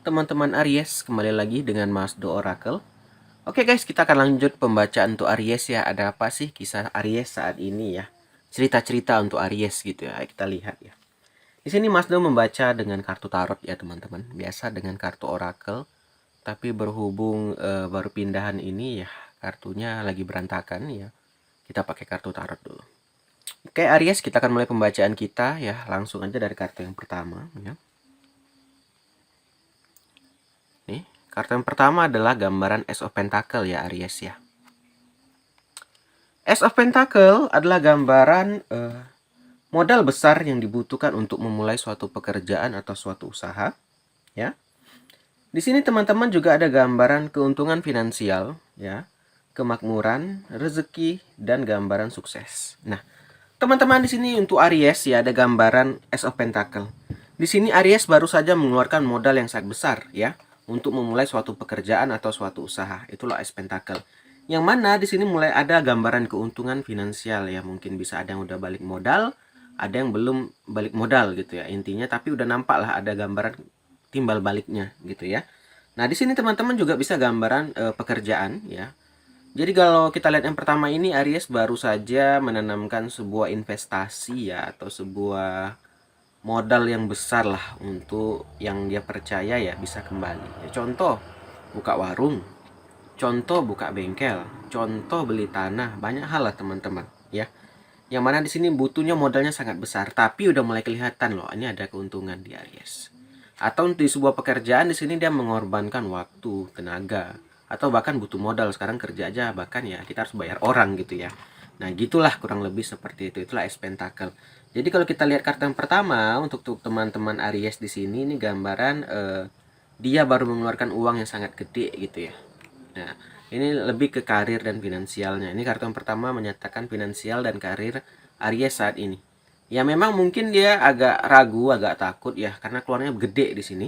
teman-teman Aries, kembali lagi dengan Mas Do Oracle. Oke guys, kita akan lanjut pembacaan untuk Aries ya. Ada apa sih kisah Aries saat ini ya? Cerita-cerita untuk Aries gitu ya. Kita lihat ya. Di sini Mas Do membaca dengan kartu tarot ya teman-teman. Biasa dengan kartu Oracle, tapi berhubung baru pindahan ini ya, kartunya lagi berantakan ya. Kita pakai kartu tarot dulu. Oke Aries, kita akan mulai pembacaan kita ya. Langsung aja dari kartu yang pertama ya. Nih, kartu yang pertama adalah gambaran Ace of Pentacle ya Aries ya. Ace of Pentacle adalah gambaran modal besar yang dibutuhkan untuk memulai suatu pekerjaan atau suatu usaha ya. Di sini teman-teman juga ada gambaran keuntungan finansial ya, kemakmuran, rezeki, dan gambaran sukses. Nah, teman-teman di sini untuk Aries ya ada gambaran Ace of Pentacle. Di sini Aries baru saja mengeluarkan modal yang sangat besar ya untuk memulai suatu pekerjaan atau suatu usaha. Itulah Ace Pentacle. Yang mana di sini mulai ada gambaran keuntungan finansial ya, mungkin bisa ada yang udah balik modal, ada yang belum balik modal gitu ya. Intinya tapi udah nampak lah ada gambaran timbal baliknya gitu ya. Nah, di sini teman-teman juga bisa gambaran pekerjaan ya. Jadi kalau kita lihat yang pertama ini, Aries baru saja menanamkan sebuah investasi ya, atau sebuah modal yang besar lah untuk yang dia percaya ya bisa kembali. Ya, contoh buka warung, contoh buka bengkel, contoh beli tanah, banyak hal lah teman-teman ya. Yang mana di sini butuhnya modalnya sangat besar, tapi udah mulai kelihatan loh, ini ada keuntungan di Aries. Atau di sebuah pekerjaan di sini dia mengorbankan waktu, tenaga, atau bahkan butuh modal sekarang kerja aja, bahkan ya kita harus bayar orang gitu ya. Nah gitulah kurang lebih seperti itu. Itulah Ace Pentacle. Jadi kalau kita lihat kartu yang pertama untuk teman-teman Aries di sini, ini gambaran dia baru mengeluarkan uang yang sangat gede gitu ya. Nah, ini lebih ke karir dan finansialnya. Ini kartu yang pertama menyatakan finansial dan karir Aries saat ini. Ya memang mungkin dia agak ragu, agak takut ya karena keluarnya gede di sini.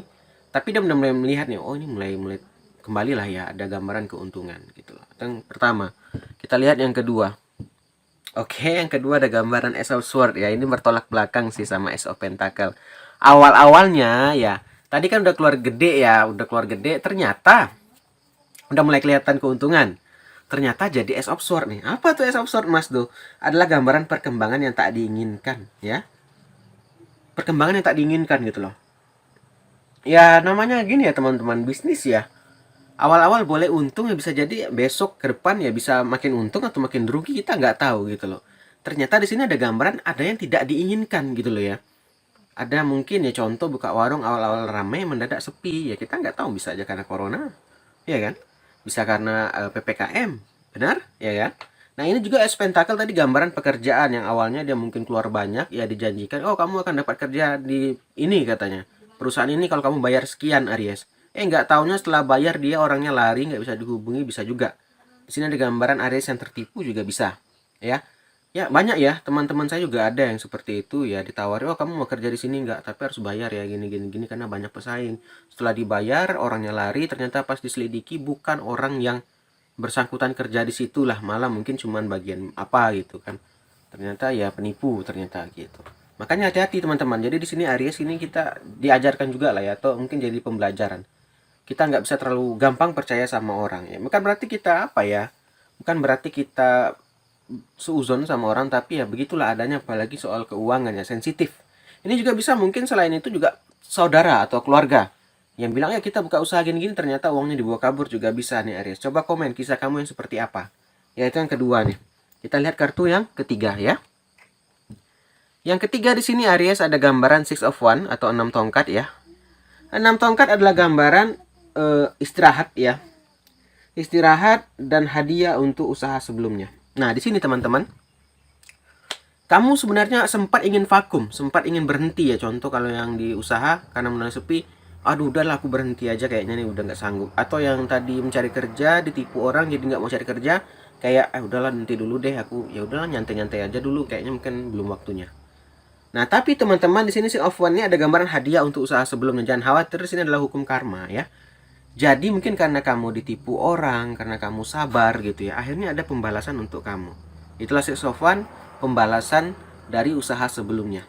Tapi dia mulai melihat nih, oh ini mulai kembali lah ya ada gambaran keuntungan gitu loh. Yang pertama. Kita lihat yang kedua. Oke, yang kedua ada gambaran Ace of Sword ya. Ini bertolak belakang sih sama Ace of Pentacle. Awal-awalnya ya, tadi kan udah keluar gede ya, udah keluar gede ternyata udah mulai kelihatan keuntungan. Ternyata jadi Ace of Sword nih. Apa tuh Ace of Sword Mas Do? Adalah gambaran perkembangan yang tak diinginkan ya. Perkembangan yang tak diinginkan gitu loh. Ya namanya gini ya teman-teman, bisnis ya. Awal-awal boleh untung ya, bisa jadi besok ke depan ya bisa makin untung atau makin rugi, kita nggak tahu gitu loh. Ternyata di sini ada gambaran ada yang tidak diinginkan gitu loh ya. Ada mungkin ya contoh buka warung awal-awal ramai mendadak sepi ya, kita nggak tahu, bisa aja karena corona ya kan, bisa karena PPKM, benar ya kan. Nah ini juga Ace Pentacle tadi gambaran pekerjaan yang awalnya dia mungkin keluar banyak ya, dijanjikan oh kamu akan dapat kerja di ini katanya perusahaan ini kalau kamu bayar sekian Aries. Nggak taunya setelah bayar dia orangnya lari, nggak bisa dihubungi, bisa juga. Di sini ada gambaran Aries yang tertipu juga bisa ya. Ya banyak ya teman-teman saya juga ada yang seperti itu ya, ditawari oh kamu mau kerja di sini nggak, tapi harus bayar ya gini gini gini karena banyak pesaing. Setelah dibayar orangnya lari, ternyata pas diselidiki bukan orang yang bersangkutan kerja di situ lah, malah mungkin cuman bagian apa gitu kan. Ternyata ya penipu ternyata gitu. Makanya hati-hati teman-teman. Jadi di sini Aries ini kita diajarkan juga lah ya, atau mungkin jadi pembelajaran. Kita nggak bisa terlalu gampang percaya sama orang ya. Bukan berarti kita apa ya? Bukan berarti kita seuzon sama orang, tapi ya begitulah adanya, apalagi soal keuangan ya, sensitif. Ini juga bisa mungkin selain itu juga saudara atau keluarga yang bilang ya kita buka usaha gini-gini ternyata uangnya dibawa kabur, juga bisa nih Aries. Coba komen kisah kamu yang seperti apa. Ya itu yang kedua nih. Kita lihat kartu yang ketiga ya. Yang ketiga di sini Aries ada gambaran Six of One atau 6 tongkat ya. 6 tongkat adalah gambaran istirahat ya. Istirahat dan hadiah untuk usaha sebelumnya. Nah, di sini teman-teman, kamu sebenarnya sempat ingin vakum, sempat ingin berhenti ya. Contoh kalau yang di usaha karena mulai sepi, aduh udahlah aku berhenti aja kayaknya nih, udah nggak sanggup. Atau yang tadi mencari kerja ditipu orang jadi nggak mau cari kerja, kayak udahlah nanti dulu deh aku, ya udahlah nyantai-nyantai aja dulu, kayaknya mungkin belum waktunya. Nah, tapi teman-teman di sini si of one-nya ada gambaran hadiah untuk usaha sebelumnya. Jangan khawatir, di sini adalah hukum karma ya. Jadi mungkin karena kamu ditipu orang, karena kamu sabar gitu ya, akhirnya ada pembalasan untuk kamu. Itulah Six of One, pembalasan dari usaha sebelumnya.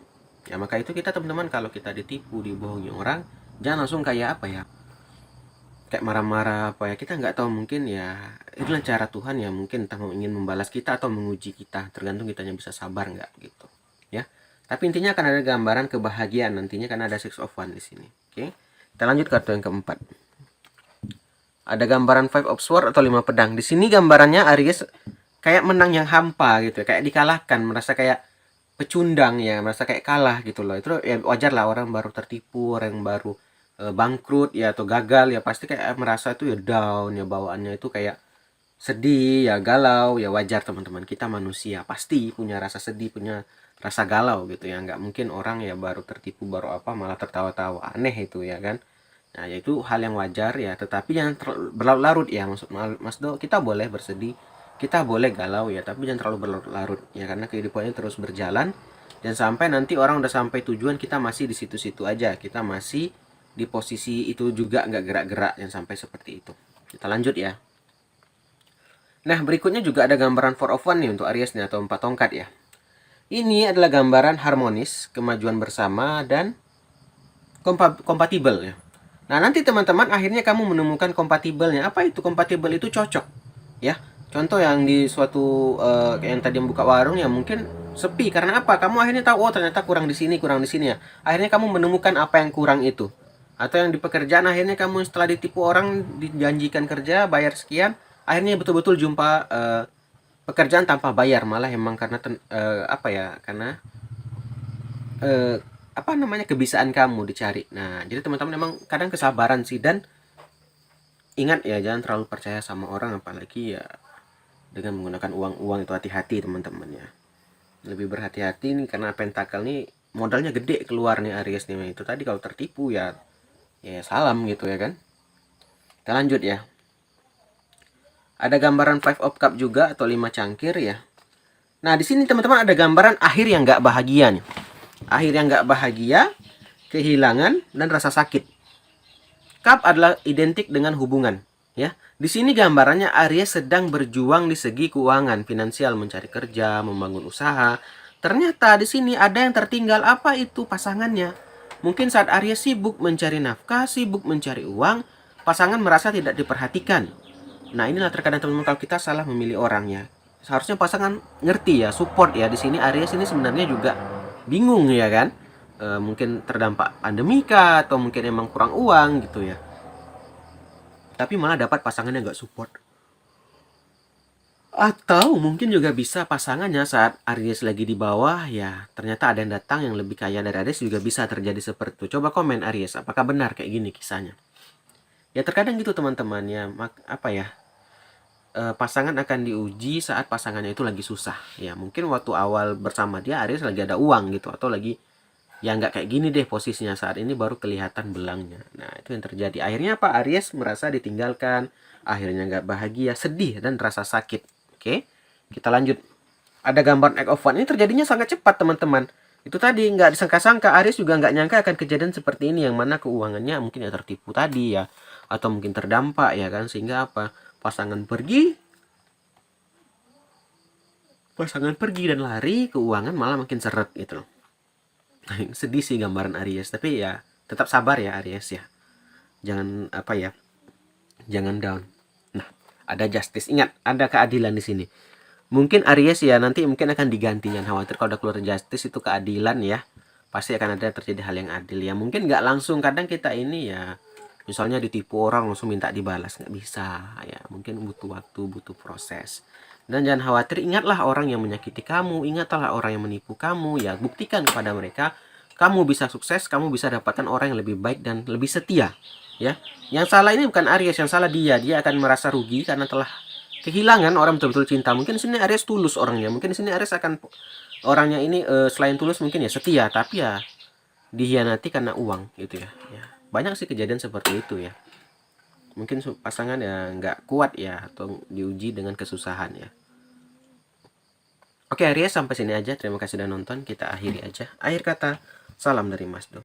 Ya maka itu kita teman-teman kalau kita ditipu, dibohongi orang, jangan langsung kayak apa ya, kayak marah-marah apa ya, kita nggak tahu, mungkin ya itulah cara Tuhan ya, mungkin entah ingin membalas kita atau menguji kita, tergantung kitanya bisa sabar nggak gitu ya. Tapi intinya akan ada gambaran kebahagiaan nantinya karena ada Six of Wands di sini. Oke, kita lanjut ke kartu yang keempat. Ada gambaran Five of Swords atau 5 pedang. Di sini gambarannya Aries kayak menang yang hampa gitu, kayak dikalahkan, merasa kayak pecundang ya, merasa kayak kalah gitu loh. Itu ya wajar lah, orang baru tertipu, orang yang baru bangkrut ya atau gagal ya, pasti kayak merasa itu ya down ya, bawaannya itu kayak sedih ya, galau ya, wajar teman-teman, kita manusia pasti punya rasa sedih, punya rasa galau gitu ya, nggak mungkin orang ya baru tertipu baru apa malah tertawa-tawa, aneh itu ya kan. Nah ya itu hal yang wajar ya, tetapi jangan berlarut-larut ya, maksud Mas Do, kita boleh bersedih, kita boleh galau ya, tapi jangan terlalu berlarut-larut ya, karena kehidupannya terus berjalan. Dan sampai nanti orang udah sampai tujuan, kita masih di situ-situ aja, kita masih di posisi itu juga, nggak gerak-gerak, yang sampai seperti itu. Kita lanjut ya. Nah, berikutnya juga ada gambaran Four of Wands nih untuk Aries nih, atau 4 tongkat ya. Ini adalah gambaran harmonis, kemajuan bersama, dan kompatibel ya. Nah, nanti teman-teman akhirnya kamu menemukan kompatibelnya. Apa itu kompatibel? Itu cocok ya. Contoh yang di suatu yang tadi membuka warung ya, mungkin sepi karena apa? Kamu akhirnya tahu, oh ternyata kurang di sini ya. Akhirnya kamu menemukan apa yang kurang itu. Atau yang di pekerjaan, akhirnya kamu setelah ditipu orang, dijanjikan kerja, bayar sekian, akhirnya betul-betul jumpa pekerjaan tanpa bayar, malah emang karena apa ya? Karena apa namanya, kebiasaan kamu dicari. Nah, jadi teman-teman emang kadang kesabaran sih, dan ingat ya, jangan terlalu percaya sama orang, apalagi ya dengan menggunakan uang-uang itu, hati-hati teman-teman ya. Lebih berhati-hati nih, karena pentakel nih modalnya gede keluar nih Aries nih. Itu tadi kalau tertipu ya salam gitu ya kan. Kita lanjut ya. Ada gambaran Five of Cup juga atau 5 cangkir ya. Nah, di sini teman-teman ada gambaran akhir yang nggak bahagia nih. Akhir yang nggak bahagia, kehilangan, dan rasa sakit. Cup adalah identik dengan hubungan ya. Di sini gambarannya Aries sedang berjuang di segi keuangan, finansial, mencari kerja, membangun usaha. Ternyata di sini ada yang tertinggal, apa itu? Pasangannya. Mungkin saat Aries sibuk mencari nafkah, sibuk mencari uang, pasangan merasa tidak diperhatikan. Nah, inilah terkadang teman-teman kalau kita salah memilih orang ya. Seharusnya pasangan ngerti ya, support ya. Di sini Aries ini sebenarnya juga bingung ya kan. Mungkin terdampak pandemi kah, atau mungkin emang kurang uang gitu ya. Tapi malah dapat pasangannya nggak support. Atau mungkin juga bisa pasangannya saat Aries lagi di bawah ya, ternyata ada yang datang yang lebih kaya dari Aries, juga bisa terjadi seperti itu. Coba komen Aries, apakah benar kayak gini kisahnya? Ya terkadang gitu teman-teman ya, apa ya, pasangan akan diuji saat pasangannya itu lagi susah ya. Mungkin waktu awal bersama dia Aries lagi ada uang gitu, atau lagi ya nggak kayak gini deh posisinya, saat ini baru kelihatan belangnya. Nah itu yang terjadi, akhirnya apa, Aries merasa ditinggalkan, akhirnya nggak bahagia, sedih, dan rasa sakit. Oke, kita lanjut. Ada gambar Egg of Wands, ini terjadinya sangat cepat teman-teman. Itu tadi nggak disangka-sangka, Aries juga nggak nyangka akan kejadian seperti ini, yang mana keuangannya mungkin ya tertipu tadi ya, atau mungkin terdampak ya kan, sehingga apa, pasangan pergi dan lari, keuangan malah makin seret gitu loh. Sedih sih gambaran Aries, tapi ya tetap sabar ya Aries ya, jangan apa ya, jangan down. Nah, ada justice, ingat ada keadilan di sini. Mungkin Aries ya nanti mungkin akan diganti, jangan khawatir kalau udah keluar justice itu keadilan ya, pasti akan ada terjadi hal yang adil ya. Mungkin nggak langsung, kadang kita ini ya misalnya ditipu orang langsung minta dibalas, nggak bisa ya, mungkin butuh waktu, butuh proses. Dan jangan khawatir, ingatlah orang yang menyakiti kamu, ingatlah orang yang menipu kamu ya, buktikan kepada mereka kamu bisa sukses, kamu bisa dapatkan orang yang lebih baik dan lebih setia ya. Yang salah ini bukan Aries, yang salah dia akan merasa rugi karena telah kehilangan orang betul-betul cinta. Mungkin di sini Aries tulus orangnya, mungkin di sini Aries akan orangnya ini selain tulus mungkin ya setia, tapi ya dihianati karena uang gitu ya. Banyak sih kejadian seperti itu ya. Mungkin pasangan ya nggak kuat ya, atau diuji dengan kesusahan ya. Oke Aries, sampai sini aja. Terima kasih sudah nonton. Kita akhiri aja. Akhir kata, salam dari Mas Do.